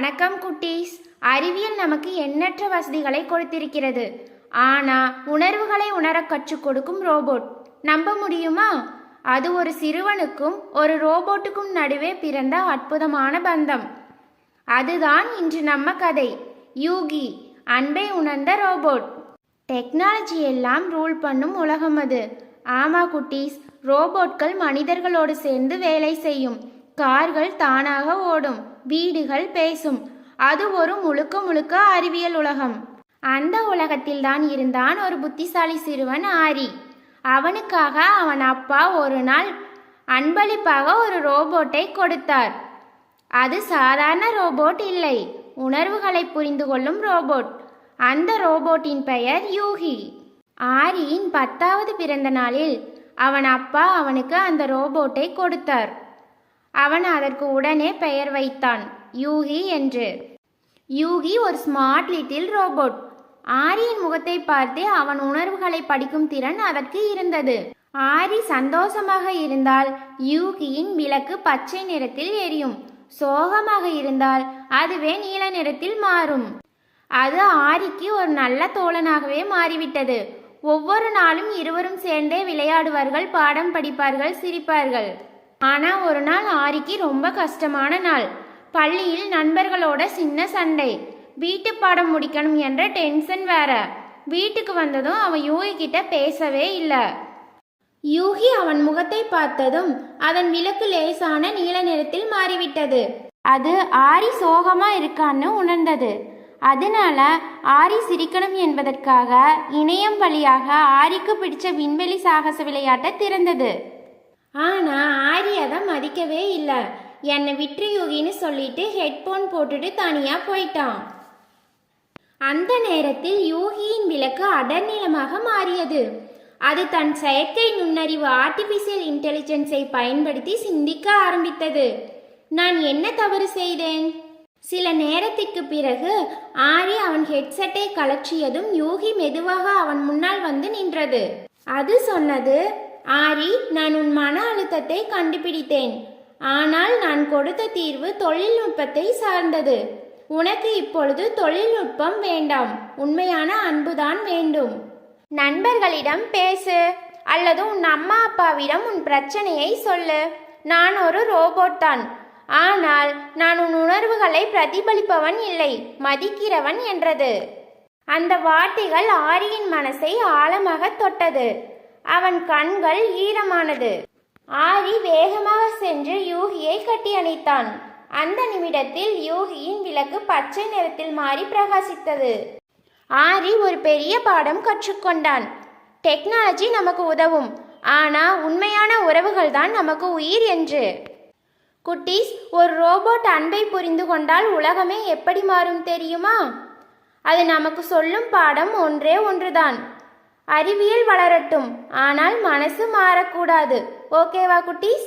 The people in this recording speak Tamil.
வணக்கம் குட்டீஸ். அறிவியல் நமக்கு எண்ணற்ற வசதிகளை கொடுத்திருக்கிறது. ஆனா உணர்வுகளை உணர கற்றுக் கொடுக்கும் ரோபோட் நம்ப முடியுமா? அது ஒரு சிறுவனுக்கும் ஒரு ரோபோட்டுக்கும் நடுவே பிறந்த அற்புதமான பந்தம். அதுதான் இன்று நம்ம கதை. யூகி, அன்பை உணர்ந்த ரோபோட். டெக்னாலஜி எல்லாம் ரூல் பண்ணும் உலகம் அது. ஆமா குட்டீஸ், ரோபோட்கள் மனிதர்களோடு சேர்ந்து வேலை செய்யும். கார்கள் தானாக ஓடும், வீடுகள் பேசும். அது ஒரு முழுக்க முழுக்க அறிவியல் உலகம். அந்த உலகத்தில் தான் இருந்தான் ஒரு புத்திசாலி சிறுவன் ஆரி. அவனுக்காக அவன் அப்பா ஒரு நாள் அன்பளிப்பாக ஒரு ரோபோட்டை கொடுத்தார். அது சாதாரண ரோபோட் இல்லை, உணர்வுகளை புரிந்து கொள்ளும் ரோபோட். அந்த ரோபோட்டின் பெயர் யூகி. ஆரியின் 10வது பிறந்த நாளில் அவன் அப்பா அவனுக்கு அந்த ரோபோட்டை கொடுத்தார். அவன் அதற்கு உடனே பெயர் வைத்தான், யூகி என்று. யூகி ஒரு ஸ்மார்ட் லிட்டில் ரோபோட். ஆரியின் முகத்தை பார்த்து அவன் உணர்வுகளை படிக்கும் திறன் அதற்கு இருந்தது. ஆரி சந்தோஷமாக இருந்தால் யூகியின் விளக்கு பச்சை நிறத்தில் எரியும். சோகமாக இருந்தால் அதுவே நீல நிறத்தில் மாறும். அது ஆரிக்கு ஒரு நல்ல தோழனாகவே மாறிவிட்டது. ஒவ்வொரு நாளும் இருவரும் சேர்ந்தே விளையாடுவார்கள், பாடம் படிப்பார்கள், சிரிப்பார்கள். ஆனா ஒரு நாள் ஆரிக்கு ரொம்ப கஷ்டமான நாள். பள்ளியில் நண்பர்களோட சின்ன சண்டை. வீட்டு பாடம் முடிக்கணும் என்ற டென்ஷன் வேற. வீட்டுக்கு வந்ததும் அவன் யூகி கிட்ட பேசவே இல்லை. யூகி அவன் முகத்தை பார்த்ததும் அதன் விளக்கு லேசான நீல நிறத்தில் மாறிவிட்டது. அது ஆரி சோகமா இருக்கான்னு உணர்ந்தது. அதனால ஆரி சிரிக்கணும் என்பதற்காக இணையம் வழியாக ஆரிக்கு பிடிச்ச விண்வெளி சாகச விளையாட்டை திறந்தது. ஆனா ஆரி அதை மதிக்கவே இல்லை. என்னை விட்டு யூகின்னு சொல்லிட்டு ஹெட்போன் போட்டுட்டு தனியா போயிட்டான். அந்த நேரத்தில் யூகியின் விளக்கு அடர் நீளமாக மாறியது. அது தன் செயற்கை நுண்ணறிவு ஆர்டிபிஷியல் இன்டெலிஜென்ஸை பயன்படுத்தி சிந்திக்க ஆரம்பித்தது. நான் என்ன தவறு செய்தேன்? சில நேரத்திற்கு பிறகு ஆரி அவன் ஹெட்செட்டை கலற்றியதும் யூகி மெதுவாக அவன் முன்னால் வந்து நின்றது. அது சொன்னது, ஆரி, நான் உன் மன அழுத்தத்தை கண்டுபிடித்தேன். ஆனால் நான் கொடுத்த தீர்வு தொழில்நுட்பத்தை சார்ந்தது. உனக்கு இப்பொழுது தொழில்நுட்பம் வேண்டாம், உண்மையான அன்புதான் வேண்டும். நண்பர்களிடம் பேசு, அல்லது உன் அம்மா அப்பாவிடம் உன் பிரச்சனையை சொல்லு. நான் ஒரு ரோபோட் தான், ஆனால் நான் உன் உணர்வுகளை பிரதிபலிப்பவன் இல்லை, மதிக்கிறவன் என்றது. அந்த வார்த்தைகள் ஆரியின் மனசை ஆழமாக தொட்டது. அவன் கண்கள் ஈரமானது. ஆரி வேகமாக சென்று யூகியை கட்டி அணைத்தான். அந்த நிமிடத்தில் யூகியின் விளக்கு பச்சை நிறத்தில் மாறி பிரகாசித்தது. ஆரி ஒரு பெரிய பாடம் கற்றுக்கொண்டான். டெக்னாலஜி நமக்கு உதவும், ஆனா உண்மையான உறவுகள் தான் நமக்கு உயிர் என்று. குட்டீஸ், ஒரு ரோபோட் அன்பை புரிந்து கொண்டால் உலகமே எப்படி மாறும் தெரியுமா? அது நமக்கு சொல்லும் பாடம் ஒன்றே ஒன்றுதான். அறிவியல் வளரட்டும், ஆனால் மனசு மாறக்கூடாது. ஓகேவா குட்டீஸ்?